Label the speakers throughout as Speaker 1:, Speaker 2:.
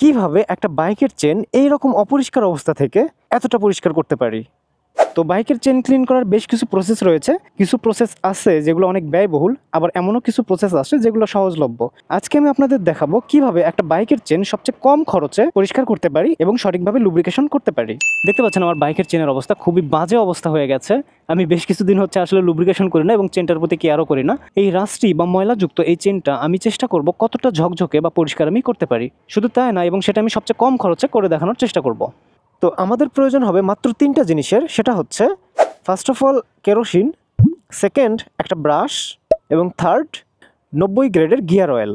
Speaker 1: কিভাবে একটা বাইকের চেন এই রকম অপরিষ্কার অবস্থা থেকে এতটা পরিষ্কার করতে পারি। তো বাইকের চেন ক্লিন করার বেশ কিছু প্রসেস রয়েছে, কিছু প্রসেস আছে যেগুলো অনেক ব্যয়বহুল, আবার এমনও কিছু প্রসেস আছে যেগুলো সহজলভ্য। আজকে আমি আপনাদের দেখাবো কিভাবে একটা বাইকের চেন সবচেয়ে কম খরচে পরিষ্কার করতে পারি এবং সঠিকভাবে লুব্রিকেশন করতে পারি। দেখতে পাচ্ছেন আমার বাইকের চেনের অবস্থা খুবই বাজে অবস্থা হয়ে গেছে। আমি বেশ কিছুদিন হচ্ছে আসলে লুব্রিকেশন করি না এবং চেনটার প্রতি কেয়ারও করি না। এই রাস্টি বা ময়লাযুক্ত এই চেনটা আমি চেষ্টা করব কতটা ঝকঝকে বা পরিষ্কার আমি করতে পারি। শুধু তাই না, এবং সেটা আমি সবচেয়ে কম খরচে করে দেখানোর চেষ্টা করব। তো আমাদের প্রয়োজন হবে মাত্র 3টা জিনিসের। সেটা হচ্ছে first of all kerosene, second একটা ব্রাশ, এবং থার্ড 90 গ্রেডের গিয়ার অয়েল।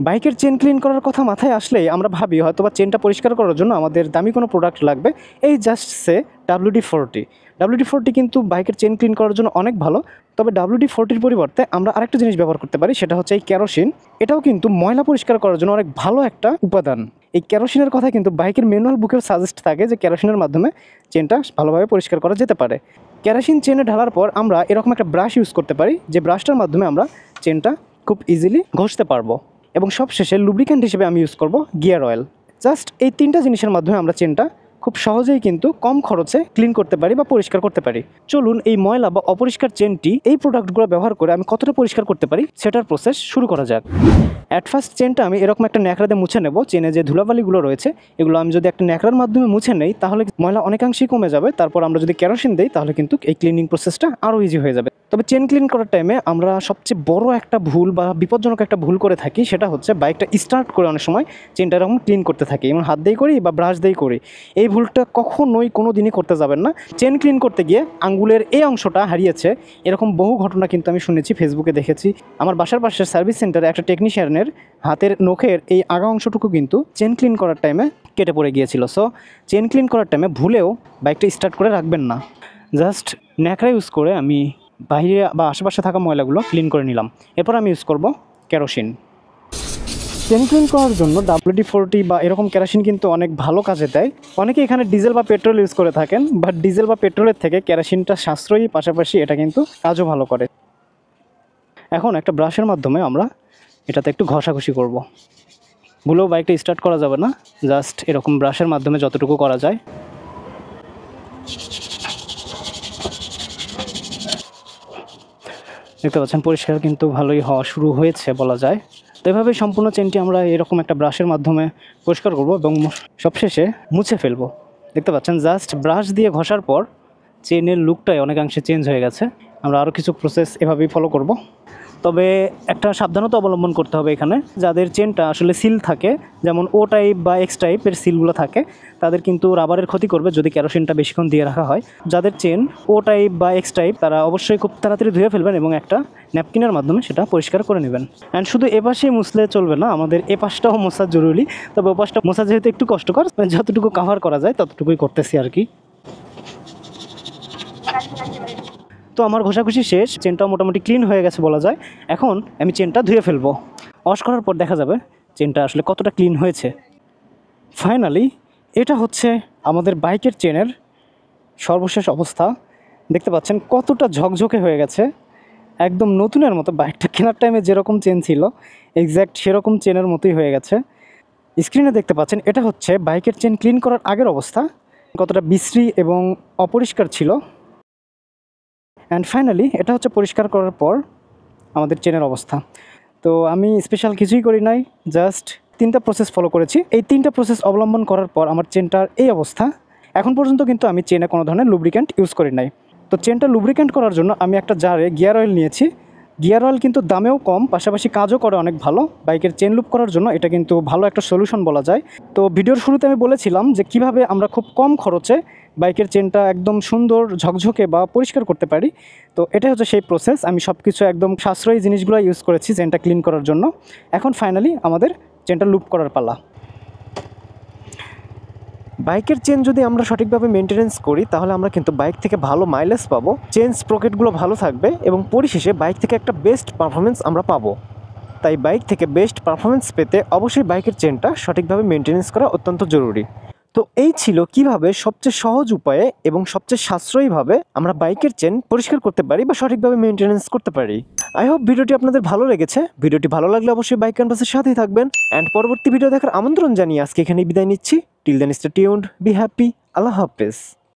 Speaker 1: বাইকের চেন ক্লিন করার কথা মাথায় আসলেই আমরা ভাবি হয়তো বা চেনটা পরিষ্কার করার জন্য আমাদের দামি কোনো প্রোডাক্ট লাগবে। এই জাস্ট সে WD-40। WD-40 কিন্তু বাইকের চেন ক্লিন করার জন্য অনেক ভালো। তবে WD-40-র পরিবর্তে আমরা আরেকটা জিনিস ব্যবহার করতে পারি, সেটা হচ্ছে এই কেরোসিন। এটাও কিন্তু ময়লা পরিষ্কার করার জন্য অনেক ভালো একটা উপাদান। এই কেরোসিনের কথা কিন্তু বাইকের ম্যানুয়াল বুকেও সাজেস্ট থাকে যে কেরোসিনের মাধ্যমে চেনটা ভালোভাবে পরিষ্কার করা যেতে পারে। কেরোসিন চেনে ঢালার পর আমরা এরকম একটা ব্রাশ ইউজ করতে পারি, যে ব্রাশটার মাধ্যমে আমরা চেনটা খুব ইজিলি ঘষতে পারবো। এবং সবশেষে লুব্রিক্যান্ট হিসেবে আমি ইউজ করব গিয়ার অয়েল। জাস্ট এই 3টা জিনিসের মাধ্যমে আমরা চেনটা খুব সহজেই কিন্তু কম খরচে ক্লিন করতে পারি বা পরিষ্কার করতে পারি। চলুন এই ময়লা বা অপরিষ্কার চেনটি এই প্রোডাক্টগুলো ব্যবহার করে আমি কতটা পরিষ্কার করতে পারি সেটার প্রসেস শুরু করা যাক। অ্যাট ফার্স্ট চেনটা আমি এরকম একটা ন্যাকড়াতে মুছে নেব। চেনে যে ধুলাবালিগুলো রয়েছে এগুলো আমি যদি একটা ন্যাকড়ার মাধ্যমে মুছে নেই তাহলে ময়লা অনেকাংশেই কমে যাবে। তারপর আমরা যদি কেরোসিন দিই তাহলে কিন্তু এই ক্লিনিং প্রসেসটা আরও ইজি হয়ে যাবে। তবে চেন ক্লিন করার টাইমে আমরা সবচেয়ে বড় একটা ভুল বা বিপজ্জনক একটা ভুল করে থাকি, সেটা হচ্ছে বাইকটা স্টার্ট করে অনেক সময় চেনটা এরকম ক্লিন করতে থাকি, যেমন হাত দিয়েই করি বা ব্রাশ দিয়েই করি। এই ভুলটা কখনোই কোনো দিনই করতে যাবেন না। চেন ক্লিন করতে গিয়ে আঙ্গুলের এই অংশটা হারিয়েছে, এরকম বহু ঘটনা কিন্তু আমি শুনেছি, ফেসবুকে দেখেছি। আমার বাসার পাশের সার্ভিস সেন্টারে একটা টেকনিশিয়ানের হাতের নখের এই আগা অংশটুকু কিন্তু চেন ক্লিন করার টাইমে কেটে পড়ে গিয়েছিল। সো চেন ক্লিন করার টাইমে ভুলেও বাইকটা স্টার্ট করে রাখবেন না। জাস্ট ন্যাকড়া ইউজ করে আমি বাইরে বা আশেপাশে থাকা ময়লাগুলো ক্লিন করে নিলাম। এরপর আমি ইউজ করব কেরোসিন। চেন ক্লিন করার জন্য WD-40 বা এরকম কেরোসিন কিন্তু অনেক ভালো কাজে দেয়। অনেকে এখানে ডিজেল বা পেট্রোল ইউজ করে থাকেন, বাট ডিজেল বা পেট্রোলের থেকে কেরোসিনটা সাশ্রয়ী, পাশাপাশি এটা কিন্তু কাজও ভালো করে। এখন একটা ব্রাশের মাধ্যমে আমরা এটাতে একটু ঘষাঘষি করব। ভুলেও বাইকটা স্টার্ট করা যাবে না, জাস্ট এরকম ব্রাশের মাধ্যমে যতটুকু করা যায়। দেখতে পাচ্ছেন পরিষ্কার কিন্তু ভালোই হওয়া শুরু হয়েছে বলা যায়। তো এভাবে সম্পূর্ণ চেনটি আমরা এরকম একটা ব্রাশের মাধ্যমে পরিষ্কার করব এবং সবশেষে মুছে ফেলবো। দেখতে পাচ্ছেন জাস্ট ব্রাশ দিয়ে ঘষার পর চেনের লুকটাই অনেকাংশে চেঞ্জ হয়ে গেছে। আমরা আরও কিছু প্রসেস এভাবেই ফলো করব। তবে একটা সাবধানতা অবলম্বন করতে হবে এখানে। যাদের চেনটা আসলে সিল থাকে, যেমন O টাইপ বা X টাইপের সিলগুলো থাকে, তাদের কিন্তু রাবারের ক্ষতি করবে যদি কেরোসিনটা বেশিক্ষণ দিয়ে রাখা হয়। যাদের চেন O টাইপ বা X টাইপ তারা অবশ্যই খুব তাড়াতাড়ি ধুয়ে ফেলবেন এবং একটা ন্যাপকিনের মাধ্যমে সেটা পরিষ্কার করে নেবেন। অ্যান্ড শুধু এপাশেই মুছলে চলবে না, আমাদের এপাশটাও মোছা জরুরি। তবে ওপাশটা মোছা যেহেতু একটু কষ্টকর, যতটুকু কাভার করা যায় ততটুকুই করতেছি আর কি। তো আমার ঘষাঘষি শেষ, চেনটাও মোটামুটি ক্লিন হয়ে গেছে বলা যায়। এখন আমি চেনটা ধুয়ে ফেলবো। ওয়াশ করার পর দেখা যাবে চেনটা আসলে কতটা ক্লিন হয়েছে। ফাইনালি এটা হচ্ছে আমাদের বাইকের চেনের সর্বশেষ অবস্থা। দেখতে পাচ্ছেন কতটা ঝকঝকে হয়ে গেছে, একদম নতুনের মতো। বাইকটা কেনার টাইমে যেরকম চেন ছিল এক্স্যাক্ট সেরকম চেনের মতোই হয়ে গেছে। স্ক্রিনে দেখতে পাচ্ছেন এটা হচ্ছে বাইকের চেন ক্লিন করার আগের অবস্থা, কতটা বিশ্রী এবং অপরিষ্কার ছিল। অ্যান্ড ফাইনালি এটা হচ্ছে পরিষ্কার করার পর আমাদের চেনের অবস্থা। তো আমি স্পেশাল কিছুই করি নাই, জাস্ট 3টা প্রসেস ফলো করেছি। এই 3টা প্রসেস অবলম্বন করার পর আমার চেনটার এই অবস্থা। এখন পর্যন্ত কিন্তু আমি চেনে কোনো ধরনের লুব্রিক্যান্ট ইউজ করি নাই। তো চেনটা লুব্রিক্যান্ট করার জন্য আমি একটা জারে গিয়ার অয়েল নিয়েছি। গিয়ার অয়েল কিন্তু দামেও কম, পাশাপাশি কাজও করে অনেক ভালো। বাইকের চেন লুপ করার জন্য এটা কিন্তু ভালো একটা সলিউশন বলা যায়। তো ভিডিওর শুরুতে আমি বলেছিলাম যে কিভাবে আমরা খুব কম খরচে বাইকের চেনটা একদম সুন্দর ঝকঝকে বা পরিষ্কার করতে পারি। তো এটাই হচ্ছে সেই প্রসেস। আমি সব কিছু একদম সাশ্রয়ী জিনিসগুলো ইউজ করেছি চেনটা ক্লিন করার জন্য। এখন ফাইনালি আমাদের চেনটা লুপ করার পালা। বাইকের চেন যদি আমরা সঠিকভাবে মেনটেনেন্স করি তাহলে আমরা কিন্তু বাইক থেকে ভালো মাইলেজ পাবো, চেন স্প্রকেটগুলো ভালো থাকবে এবং পরিশেষে বাইক থেকে একটা বেস্ট পারফরমেন্স আমরা পাবো। তাই বাইক থেকে বেস্ট পারফরমেন্স পেতে অবশ্যই বাইকের চেনটা সঠিকভাবে মেনটেনেন্স করা অত্যন্ত জরুরি। তো এই ছিল কিভাবে সবচেয়ে সহজ উপায়ে এবং সবচেয়ে সাশ্রয়ীভাবে আমরা বাইকের চেন পরিষ্কার করতে পারি বা সঠিকভাবে মেনটেনেন্স করতে পারি। আই হোপ ভিডিওটি আপনাদের ভালো লেগেছে। ভিডিওটি ভালো লাগলে অবশ্যই বাইক ক্যানভাসের সাথেই থাকবেন অ্যান্ড পরবর্তী ভিডিও দেখার আমন্ত্রণ জানিয়ে আজকে এখানেই বিদায় নিচ্ছি। Till then stay tuned, be happy, আল্লাহ হাফেজ।